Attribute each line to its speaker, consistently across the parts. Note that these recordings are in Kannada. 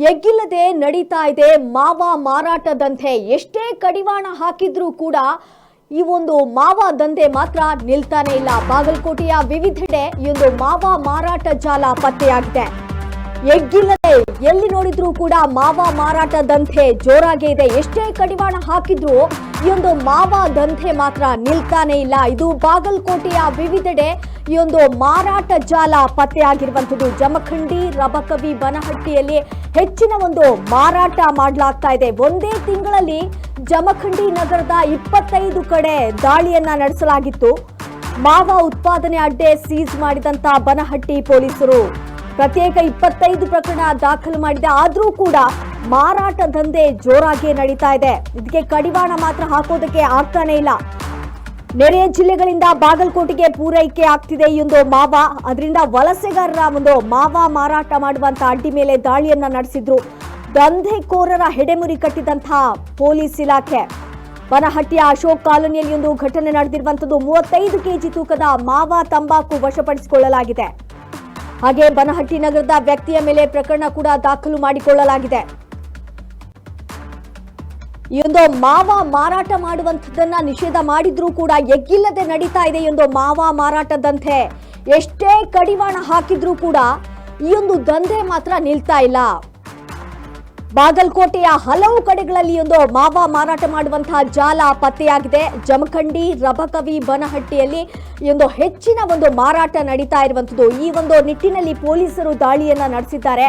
Speaker 1: ಎಗ್ಗಿಲ್ಲದೆ ನಡೀತಾ ಇದೆ ಮಾವ ಮಾರಾಟದಂತೆ. ಎಷ್ಟೇ ಕಡಿವಾಣ ಹಾಕಿದ್ರೂ ಕೂಡ ಈ ಒಂದು ಮಾವ ದಂಧೆ ಮಾತ್ರ ನಿಲ್ತಾನೆ ಇಲ್ಲ. ಬಾಗಲಕೋಟೆಯ ವಿವಿಧೆಡೆ ಈ ಒಂದು ಮಾವ ಮಾರಾಟ ಜಾಲ ಪತ್ತೆಯಾಗಿದೆ. ಎಗ್ಗಿಲ್ಲದೆ ಎಲ್ಲಿ ನೋಡಿದ್ರೂ ಕೂಡ ಮಾವ ಮಾರಾಟ ದಂಧೆ ಜೋರಾಗೇ ಇದೆ. ಎಷ್ಟೇ ಕಡಿವಾಣ ಹಾಕಿದ್ರೂ ಈ ಒಂದು ಮಾವ ದಂಧೆ ಮಾತ್ರ ನಿಲ್ತಾನೆ ಇಲ್ಲ. ಇದು ಬಾಗಲಕೋಟೆಯ ವಿವಿಧೆಡೆ ಈ ಒಂದು ಮಾರಾಟ ಜಾಲ ಪತ್ತೆಯಾಗಿರುವಂಥದ್ದು. ಜಮಖಂಡಿ, ರಬಕವಿ, ಬನಹಟ್ಟಿಯಲ್ಲಿ ಹೆಚ್ಚಿನ ಒಂದು ಮಾರಾಟ ಮಾಡಲಾಗ್ತಾ ಇದೆ. ಒಂದೇ ತಿಂಗಳಲ್ಲಿ ಜಮಖಂಡಿ ನಗರದ 25 ಕಡೆ ದಾಳಿಯನ್ನ ನಡೆಸಲಾಗಿತ್ತು. ಮಾವ ಉತ್ಪಾದನೆ ಅಡ್ಡೆ ಸೀಸ್ ಮಾಡಿದಂತ ಬನಹಟ್ಟಿ ಪೊಲೀಸರು ಪ್ರತ್ಯೇಕ 25 ಪ್ರಕರಣ ದಾಖಲು ಮಾಡಿದೆ. ಆದ್ರೂ ಕೂಡ ಮಾರಾಟ ದಂಧೆ ಜೋರಾಗಿ ನಡೀತಾ ಇದೆ. ಇದಕ್ಕೆ ಕಡಿವಾಣ ಮಾತ್ರ ಹಾಕೋದಕ್ಕೆ ಆಗ್ತಾನೆ ಇಲ್ಲ. ನೆರೆಯ ಜಿಲ್ಲೆಗಳಿಂದ ಬಾಗಲಕೋಟೆಗೆ ಪೂರೈಕೆ ಆಗ್ತಿದೆ ಈ ಒಂದು ಮಾವ. ಅದರಿಂದ ವಲಸೆಗಾರರ ಒಂದು ಮಾವ ಮಾರಾಟ ಮಾಡುವಂತ ಅಡ್ಡಿ ಮೇಲೆ ದಾಳಿಯನ್ನ ನಡೆಸಿದ್ರು. ದಂಧೆಕೋರರ ಹೆಡೆಮುರಿ ಕಟ್ಟಿದಂತಹ ಪೊಲೀಸ್ ಇಲಾಖೆ. ಬನಹಟ್ಟಿಯ ಅಶೋಕ್ ಕಾಲೋನಿಯಲ್ಲಿ ಒಂದು ಘಟನೆ ನಡೆದಿರುವಂತದ್ದು. 35 ಕೆಜಿ ತೂಕದ ಮಾವ ತಂಬಾಕು ವಶಪಡಿಸಿಕೊಳ್ಳಲಾಗಿದೆ. ಹಾಗೆ ಬನಹಟ್ಟಿ ನಗರದ ವ್ಯಕ್ತಿಯ ಮೇಲೆ ಪ್ರಕರಣ ಕೂಡ ದಾಖಲು ಮಾಡಿಕೊಳ್ಳಲಾಗಿದೆ. ಈ ಒಂದು ಮಾವ ಮಾರಾಟ ಮಾಡುವಂಥದ್ದನ್ನ ನಿಷೇಧ ಮಾಡಿದ್ರೂ ಕೂಡ ಎಗ್ಗಿಲ್ಲದೆ ನಡೀತಾ ಇದೆ ಈ ಒಂದು ಮಾವ ಮಾರಾಟದಂತೆ. ಎಷ್ಟೇ ಕಡಿವಾಣ ಹಾಕಿದ್ರೂ ಕೂಡ ಈ ಒಂದು ದಂಧೆ ಮಾತ್ರ ನಿಲ್ತಾ ಇಲ್ಲ. ಬಾಗಲಕೋಟೆಯ ಹಲವು ಕಡೆಗಳಲ್ಲಿ ಒಂದು ಮಾವ ಮಾರಾಟ ಮಾಡುವಂತಹ ಜಾಲ ಪತ್ತೆಯಾಗಿದೆ. ಜಮಖಂಡಿ, ರಬಕವಿ, ಬನಹಟ್ಟಿಯಲ್ಲಿ ಈ ಒಂದು ಹೆಚ್ಚಿನ ಒಂದು ಮಾರಾಟ ನಡೀತಾ ಇರುವಂತದ್ದು. ಈ ಒಂದು ನಿಟ್ಟಿನಲ್ಲಿ ಪೊಲೀಸರು ದಾಳಿಯನ್ನ ನಡೆಸಿದ್ದಾರೆ.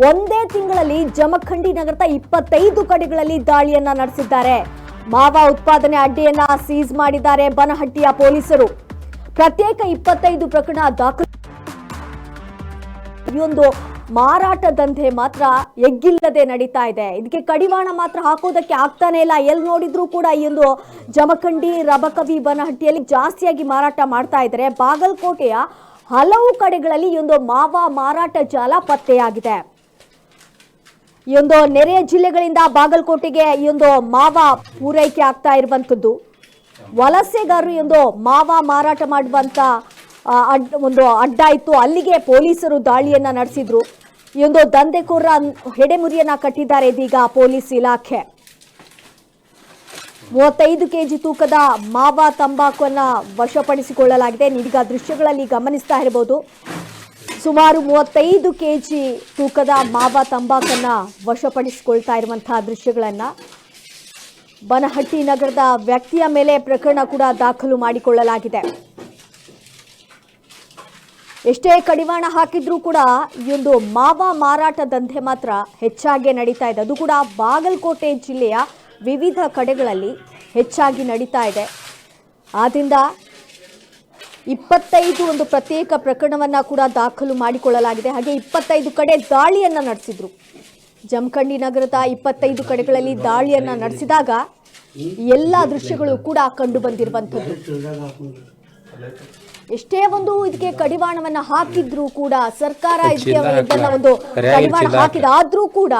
Speaker 1: ಒಂದೇ ತಿಂಗಳಲ್ಲಿ ಜಮಖಂಡಿ ನಗರದ 25 ಕಡೆಗಳಲ್ಲಿ ದಾಳಿಯನ್ನ ನಡೆಸಿದ್ದಾರೆ. ಮಾವ ಉತ್ಪಾದನೆ ಅಡ್ಡೆಯನ್ನ ಸೀಸ್ ಮಾಡಿದ್ದಾರೆ ಬನಹಟ್ಟಿಯ ಪೊಲೀಸರು. ಪ್ರತ್ಯೇಕ 25 ಪ್ರಕರಣ ದಾಖಲು. ಈ ಒಂದು ಮಾರಾಟ ದಂಧೆ ಮಾತ್ರ ಎಗ್ಗಿಲ್ಲದೆ ನಡೀತಾ ಇದೆ. ಇದಕ್ಕೆ ಕಡಿವಾಣ ಮಾತ್ರ ಹಾಕೋದಕ್ಕೆ ಆಗ್ತಾನೆ ಇಲ್ಲ. ಎಲ್ಲಿ ನೋಡಿದ್ರೂ ಕೂಡ ಈ ಒಂದು ಜಮಖಂಡಿ, ರಬಕವಿ, ಬನಹಟ್ಟಿಯಲ್ಲಿ ಜಾಸ್ತಿಯಾಗಿ ಮಾರಾಟ ಮಾಡ್ತಾ ಇದ್ದಾರೆ. ಬಾಗಲಕೋಟೆಯ ಹಲವು ಕಡೆಗಳಲ್ಲಿ ಈ ಒಂದು ಮಾವ ಮಾರಾಟ ಜಾಲ ಪತ್ತೆಯಾಗಿದೆ. ಈ ಒಂದು ನೆರೆಯ ಜಿಲ್ಲೆಗಳಿಂದ ಬಾಗಲಕೋಟೆಗೆ ಈ ಒಂದು ಮಾವ ಪೂರೈಕೆ ಆಗ್ತಾ ಇರುವಂತದ್ದು. ವಲಸೆಗಾರರು ಈ ಒಂದು ಮಾವ ಮಾರಾಟ ಮಾಡುವಂತ ಒಂದು ಅಡ್ಡ ಇತ್ತು. ಅಲ್ಲಿಗೆ ಪೊಲೀಸರು ದಾಳಿಯನ್ನ ನಡೆಸಿದ್ರು. ಈ ಒಂದು ದಂಧೆಕೋರ ಹೆಡೆಮುರಿಯನ್ನ ಕಟ್ಟಿದ್ದಾರೆ ಇದೀಗ ಪೊಲೀಸ್ ಇಲಾಖೆ. 35 ಕೆಜಿ ತೂಕದ ಮಾವ ತಂಬಾಕುವನ್ನ ವಶಪಡಿಸಿಕೊಳ್ಳಲಾಗಿದೆ. ನೀವೀಗ ದೃಶ್ಯಗಳಲ್ಲಿ ಗಮನಿಸ್ತಾ ಇರಬಹುದು. ಸುಮಾರು 35 ಕೆಜಿ ತೂಕದ ಮಾವ ತಂಬಾಕನ್ನ ವಶಪಡಿಸಿಕೊಳ್ತಾ ಇರುವಂತಹ ದೃಶ್ಯಗಳನ್ನ. ಬನಹಟ್ಟಿ ನಗರದ ವ್ಯಕ್ತಿಯ ಮೇಲೆ ಪ್ರಕರಣ ಕೂಡ ದಾಖಲು ಮಾಡಿಕೊಳ್ಳಲಾಗಿದೆ. ಎಷ್ಟೇ ಕಡಿವಾಣ ಹಾಕಿದ್ರೂ ಕೂಡ ಈ ಒಂದು ಮಾವ ಮಾರಾಟ ದಂಧೆ ಮಾತ್ರ ಹೆಚ್ಚಾಗಿ ನಡೀತಾ ಇದೆ. ಅದು ಕೂಡ ಬಾಗಲಕೋಟೆ ಜಿಲ್ಲೆಯ ವಿವಿಧ ಕಡೆಗಳಲ್ಲಿ ಹೆಚ್ಚಾಗಿ ನಡೀತಾ ಇದೆ. ಆದ್ರಿಂದ 25 ಒಂದು ಪ್ರತ್ಯೇಕ ಪ್ರಕರಣವನ್ನ ಕೂಡ ದಾಖಲು ಮಾಡಿಕೊಳ್ಳಲಾಗಿದೆ. ಹಾಗೆ 25 ಕಡೆ ದಾಳಿಯನ್ನ ನಡೆಸಿದ್ರು. ಜಮಖಂಡಿ ನಗರದ 25 ಕಡೆಗಳಲ್ಲಿ ದಾಳಿಯನ್ನ ನಡೆಸಿದಾಗ ಎಲ್ಲ ದೃಶ್ಯಗಳು ಕೂಡ ಕಂಡು ಬಂದಿರುವಂಥದ್ದು. ಎಷ್ಟೇ ಒಂದು ಇದಕ್ಕೆ ಕಡಿವಾಣವನ್ನ ಹಾಕಿದ್ರೂ ಕೂಡ ಸರ್ಕಾರ ಇದನ್ನ ಒಂದು ಕಡಿವಾಣ ಹಾಕಿದ ಆದ್ರೂ ಕೂಡ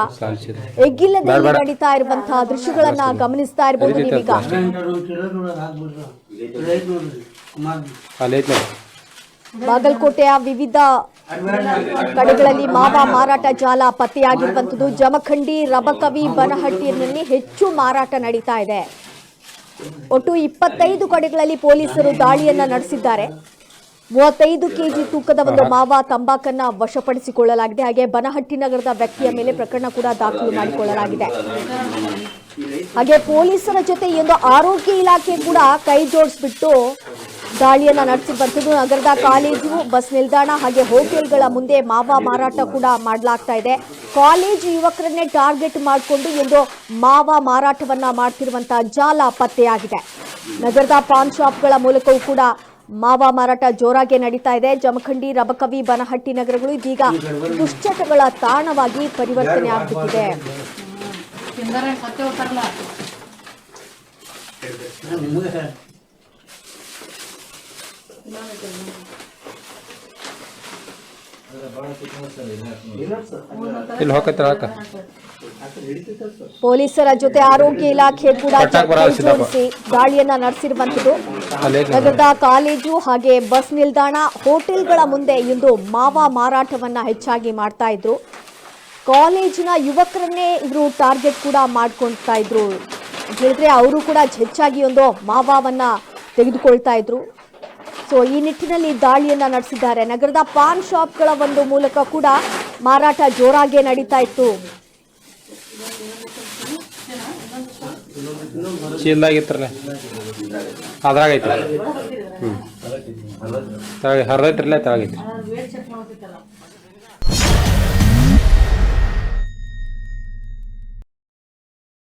Speaker 1: ಎಗ್ಗಿಲ್ಲದೆ ನಡೀತಾ ಇರುವಂತಹ ದೃಶ್ಯಗಳನ್ನ ಗಮನಿಸ್ತಾ ಇರಬಹುದು ನೀವೀಗ. ಬಾಗಲಕೋಟೆಯ ವಿವಿಧ ಕಡೆಗಳಲ್ಲಿ ಮಾವ ಮಾರಾಟ ಜಾಲ ಪತ್ತೆಯಾಗಿರುವಂತದ್ದು. ಜಮಖಂಡಿ, ರಬಕವಿ, ಬನಹಟ್ಟಿಯಲ್ಲಿ ಹೆಚ್ಚು ಮಾರಾಟ ನಡೀತಾ ಇದೆ. ಒಟ್ಟು 25 ಕಡೆಗಳಲ್ಲಿ ಪೊಲೀಸರು ದಾಳಿಯನ್ನ ನಡೆಸಿದ್ದಾರೆ. 35 ಕೆಜಿ ತೂಕದ ಒಂದು ಮಾವ ತಂಬಾಕನ್ನ ವಶಪಡಿಸಿಕೊಳ್ಳಲಾಗಿದೆ. ಹಾಗೆ ಬನಹಟ್ಟಿ ನಗರದ ವ್ಯಕ್ತಿಯ ಮೇಲೆ ಪ್ರಕರಣ ಕೂಡ ದಾಖಲು ಮಾಡಿಕೊಳ್ಳಲಾಗಿದೆ. ಹಾಗೆ ಪೊಲೀಸರ ಜೊತೆ ಈ ಒಂದು ಆರೋಗ್ಯ ಇಲಾಖೆ ಕೂಡ ಕೈ ಜೋಡಿಸ್ಬಿಟ್ಟು ದಾಳಿಯನ್ನ ನಡೆಸಿರುವಂಥದ್ದು. ನಗರದ ಕಾಲೇಜು, ಬಸ್ ನಿಲ್ದಾಣ ಹಾಗೆ ಹೋಟೆಲ್ಗಳ ಮುಂದೆ ಮಾವ ಮಾರಾಟ ಕೂಡ ಮಾಡಲಾಗ್ತಾ ಇದೆ. ಕಾಲೇಜು ಯುವಕರನ್ನೇ ಟಾರ್ಗೆಟ್ ಮಾಡಿಕೊಂಡು ಒಂದು ಮಾವ ಮಾರಾಟವನ್ನ ಮಾಡ್ತಿರುವಂತಹ ಜಾಲ ಪತ್ತೆಯಾಗಿದೆ. ನಗರದ ಪಾನ್ ಶಾಪ್ಗಳ ಮೂಲಕವೂ ಕೂಡ ಮಾವ ಮಾರಾಟ ಜೋರಾಗಿ ನಡೀತಾ ಇದೆ. ಜಮಖಂಡಿ, ರಬಕವಿ, ಬನಹಟ್ಟಿ ನಗರಗಳು ಇದೀಗ ದುಶ್ಚಟಗಳ ತಾಣವಾಗಿ ಪರಿವರ್ತನೆ ಆಗ್ಬಿಟ್ಟಿದೆ. ಪೊಲೀಸರ ಜೊತೆ ಆರೋಗ್ಯ ಇಲಾಖೆ ಕೂಡ ದಾಳಿಯನ್ನ ನಡೆಸಿರುವಂತದ್ದು. ನಗರದ ಕಾಲೇಜು ಹಾಗೆ ಬಸ್ ನಿಲ್ದಾಣ, ಹೋಟೆಲ್ಗಳ ಮುಂದೆ ಇಂದು ಮಾವ ಮಾರಾಟವನ್ನ ಹೆಚ್ಚಾಗಿ ಮಾಡ್ತಾ ಇದ್ರು. ಕಾಲೇಜಿನ ಯುವಕರನ್ನೇ ಇವರು ಟಾರ್ಗೆಟ್ ಕೂಡ ಮಾಡ್ಕೊಳ್ತಾ ಇದ್ರು ಅಂತ ಹೇಳಿದ್ರೆ ಅವರು ಕೂಡ ಹೆಚ್ಚಾಗಿ ಒಂದು ಮಾವಾವನ್ನ ತೆಗೆದುಕೊಳ್ತಾ ಇದ್ರು. ಸೊ ಈ ನಿಟ್ಟಿನಲ್ಲಿ ದಾಳಿಯನ್ನ ನಡೆಸಿದ್ದಾರೆ. ನಗರದ ಪಾನ್ ಶಾಪ್ಗಳ ಒಂದು ಮೂಲಕ ಕೂಡ ಮಾರಾಟ ಜೋರಾಗಿ ನಡೀತಾ ಇತ್ತು.
Speaker 2: ಚೀಲ್ದಾಗಿತ್ತರಲ್ಲ ಅದ್ರಾಗೈತಿ ಹರಿದೈತ್ರಲ್ಲ ತೆಳಗೈತಿ.